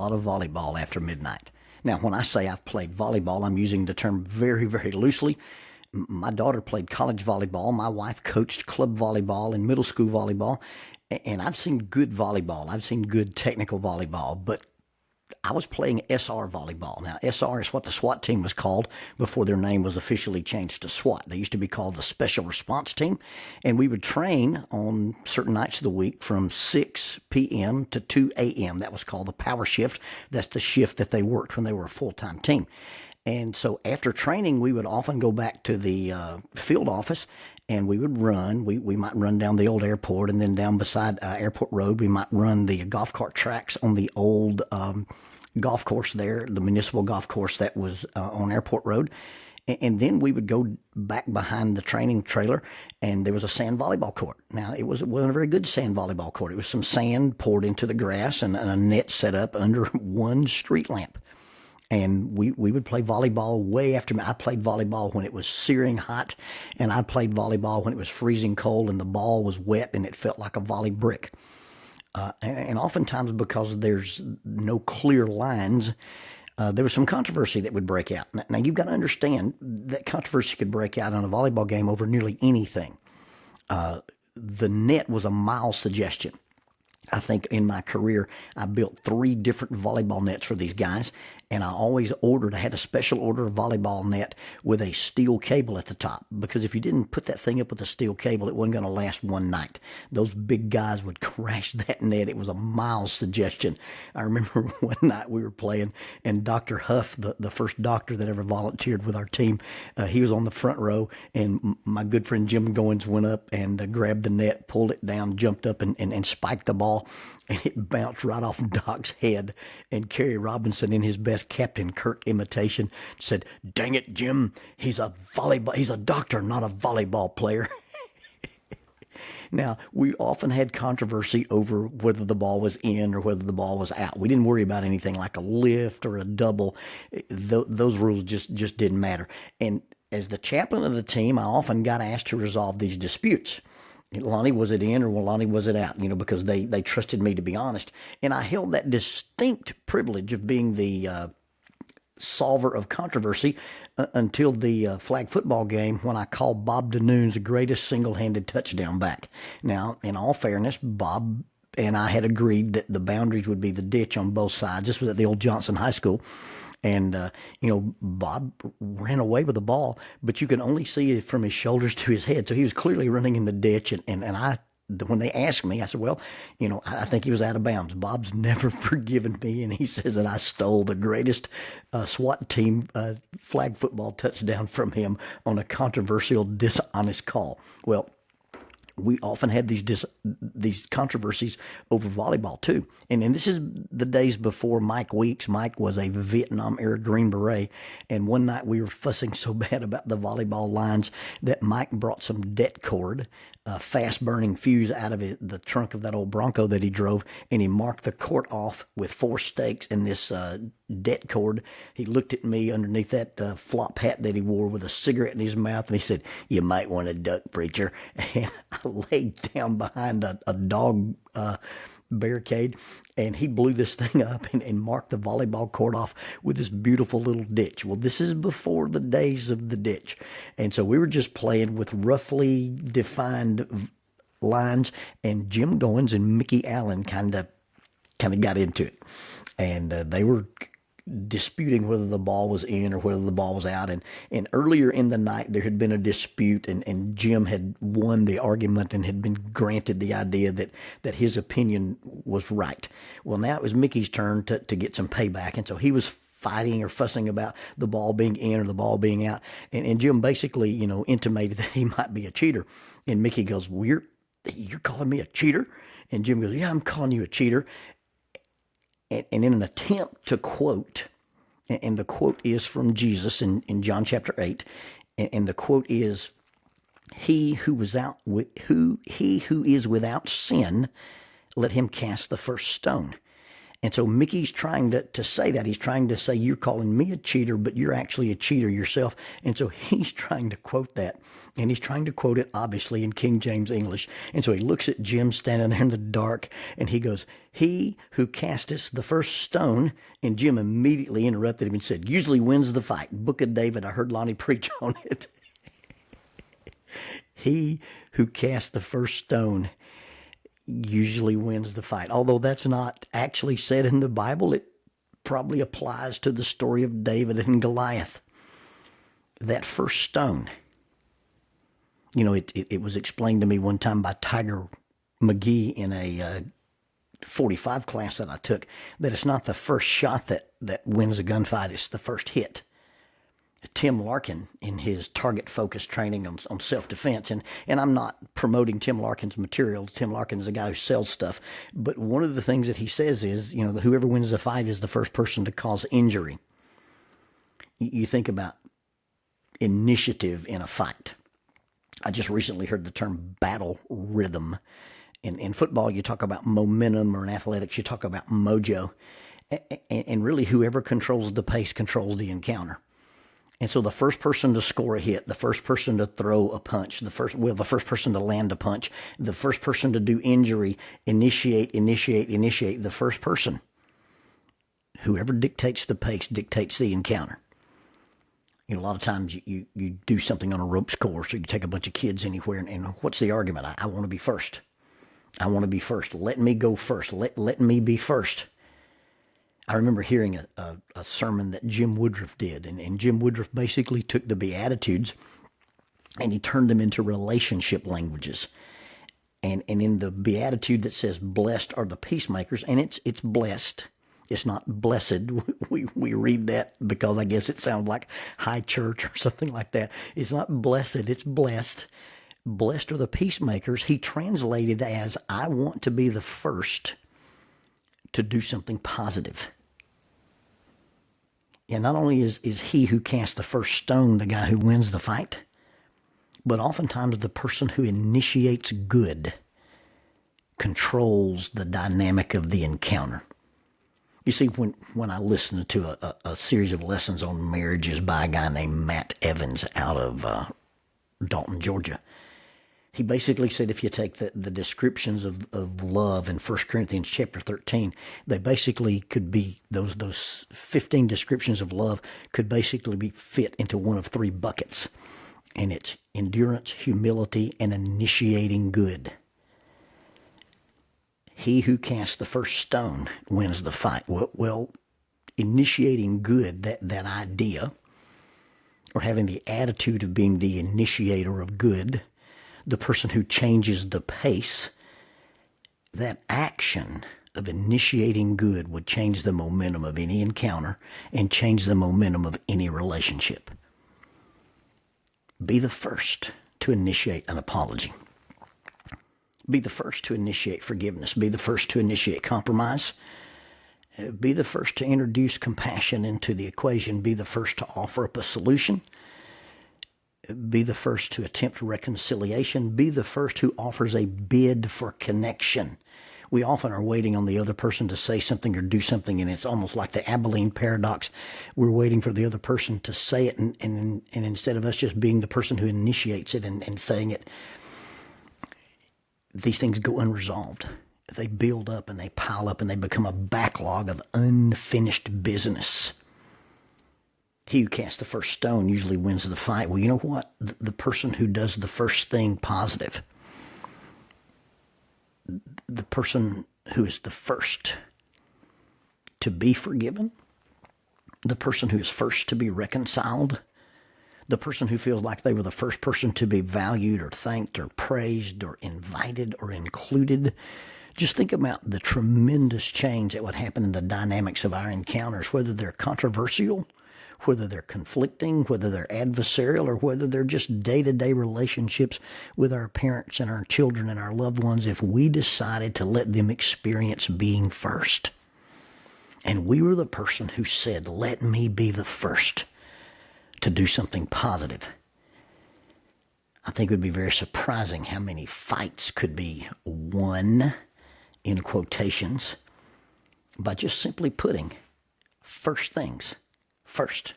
lot of volleyball after midnight. Now, when I say I've played volleyball, I'm using the term very, very loosely. My daughter played college volleyball. My wife coached club volleyball and middle school volleyball. And I've seen good volleyball. I've seen good technical volleyball, but I was playing SR volleyball. Now, SR is what the SWAT team was called before their name was officially changed to SWAT. They used to be called the Special Response Team, and we would train on certain nights of the week from 6 p.m. to 2 a.m. That was called the power shift. That's the shift that they worked when they were a full-time team. And so after training, we would often go back to the field office and we would run. We might run down the old airport, and then down beside Airport Road, we might run the golf cart tracks on the old golf course there, the municipal golf course that was on Airport Road. And then we would go back behind the training trailer, and there was a sand volleyball court. Now, it wasn't a very good sand volleyball court. It was some sand poured into the grass and a net set up under one street lamp. And we would play volleyball way after me. I played volleyball when it was searing hot, and I played volleyball when it was freezing cold and the ball was wet and it felt like a volley brick. And oftentimes, because there's no clear lines, there was some controversy that would break out. Now, you've got to understand that controversy could break out on a volleyball game over nearly anything. The net was a mild suggestion. I think in my career, I built 3 different volleyball nets for these guys, and I had a special order of volleyball net with a steel cable at the top, because if you didn't put that thing up with a steel cable, it wasn't going to last one night. Those big guys would crash that net. It was a mild suggestion. I remember one night we were playing, and Dr. Huff, the first doctor that ever volunteered with our team, he was on the front row, and my good friend Jim Goins went up and grabbed the net, pulled it down, jumped up and spiked the ball, and it bounced right off Doc's head. And Kerry Robinson, in his best Captain Kirk imitation, said, "Dang it, Jim, he's a doctor, not a volleyball player." Now, we often had controversy over whether the ball was in or whether the ball was out. We didn't worry about anything like a lift or a double. Those rules just didn't matter. And as the chaplain of the team, I often got asked to resolve these disputes. Lonnie, was it in or Lonnie, was it out? Because they trusted me to be honest. And I held that distinct privilege of being the solver of controversy until the flag football game, when I called Bob Danoon's greatest single-handed touchdown back. Now, in all fairness, Bob and I had agreed that the boundaries would be the ditch on both sides. This was at the old Johnson High School. And, Bob ran away with the ball, but you could only see it from his shoulders to his head. So he was clearly running in the ditch. And when they asked me, I said, well, I think he was out of bounds. Bob's never forgiven me. And he says that I stole the greatest SWAT team flag football touchdown from him on a controversial, dishonest call. Well, we often had these controversies over volleyball too. And this is the days before Mike Weeks. Mike was a Vietnam-era Green Beret. And one night we were fussing so bad about the volleyball lines that Mike brought some det cord, a fast-burning fuse, out of the trunk of that old Bronco that he drove, and he marked the court off with 4 stakes in this det cord. He looked at me underneath that flop hat that he wore with a cigarette in his mouth, and he said, "You might want to duck, preacher." And I laid down behind a dog barricade, and he blew this thing up and marked the volleyball court off with this beautiful little ditch. Well, this is before the days of the ditch. And so we were just playing with roughly defined lines, and Jim Goins and Mickey Allen kind of got into it. And they were disputing whether the ball was in or whether the ball was out. And earlier in the night, there had been a dispute, and Jim had won the argument and had been granted the idea that his opinion was right. Well, now it was Mickey's turn to get some payback. And so he was fighting or fussing about the ball being in or the ball being out. And Jim basically, intimated that he might be a cheater. And Mickey goes, "Well, you're calling me a cheater?" And Jim goes, "Yeah, I'm calling you a cheater." And in an attempt to quote, and the quote is from Jesus in John chapter 8, and the quote is, he who is without sin, let him cast the first stone." And so Mickey's trying to say that. He's trying to say, you're calling me a cheater, but you're actually a cheater yourself. And so he's trying to quote that. And he's trying to quote it, obviously, in King James English. And so he looks at Jim standing there in the dark, and he goes, he who casteth the first stone, and Jim immediately interrupted him and said, usually wins the fight. Book of David, I heard Lonnie preach on it. He who cast the first stone usually wins the fight. Although that's not actually said in the Bible, it probably applies to the story of David and Goliath. That first stone. You know, it was explained to me one time by Tiger McGee in a 45 class that I took, that it's not the first shot that wins a gunfight, it's the first hit. Tim Larkin, in his target-focused training on self-defense, and I'm not promoting Tim Larkin's material. Tim Larkin is a guy who sells stuff. But one of the things that he says is, you know, whoever wins the fight is the first person to cause injury. You think about initiative in a fight. I just recently heard the term battle rhythm. In football, you talk about momentum, or in athletics, you talk about mojo. And really, whoever controls the pace controls the encounter. And so the first person to score a hit, the first person to throw a punch, the first person to land a punch, the first person to do injury, initiate, the first person. Whoever dictates the pace dictates the encounter. You know, a lot of times you do something on a ropes course, or you take a bunch of kids anywhere, and what's the argument? I want to be first. I want to be first. Let me go first. Let me be first. I remember hearing a sermon that Jim Woodruff did, and Jim Woodruff basically took the Beatitudes and he turned them into relationship languages. And in the Beatitude that says, blessed are the peacemakers, and it's blessed. It's not blessed. We read that because I guess it sounds like high church or something like that. It's not blessed, it's blessed. Blessed are the peacemakers. He translated as, I want to be the first to do something positive. And not only is he who casts the first stone the guy who wins the fight, but oftentimes the person who initiates good controls the dynamic of the encounter. You see, when I listened to a series of lessons on marriages by a guy named Matt Evans out of Dalton, Georgia, he basically said if you take the descriptions of love in 1 Corinthians chapter 13, they basically could be, those 15 descriptions of love could basically be fit into one of three buckets. And it's endurance, humility, and initiating good. He who casts the first stone wins the fight. Well, initiating good, that idea, or having the attitude of being the initiator of good, the person who changes the pace, that action of initiating good would change the momentum of any encounter and change the momentum of any relationship. Be the first to initiate an apology. Be the first to initiate forgiveness. Be the first to initiate compromise. Be the first to introduce compassion into the equation. Be the first to offer up a solution. Be the first to attempt reconciliation. Be the first who offers a bid for connection. We often are waiting on the other person to say something or do something, and it's almost like the Abilene paradox. We're waiting for the other person to say it, and instead of us just being the person who initiates it and saying it, these things go unresolved. They build up and they pile up and they become a backlog of unfinished business. He who casts the first stone usually wins the fight. Well, you know what? The person who does the first thing positive, the person who is the first to be forgiven, the person who is first to be reconciled, the person who feels like they were the first person to be valued or thanked or praised or invited or included. Just think about the tremendous change that would happen in the dynamics of our encounters, whether they're controversial, whether they're conflicting, whether they're adversarial, or whether they're just day-to-day relationships with our parents and our children and our loved ones, if we decided to let them experience being first. And we were the person who said, let me be the first to do something positive. I think it would be very surprising how many fights could be won, in quotations, by just simply putting first things first.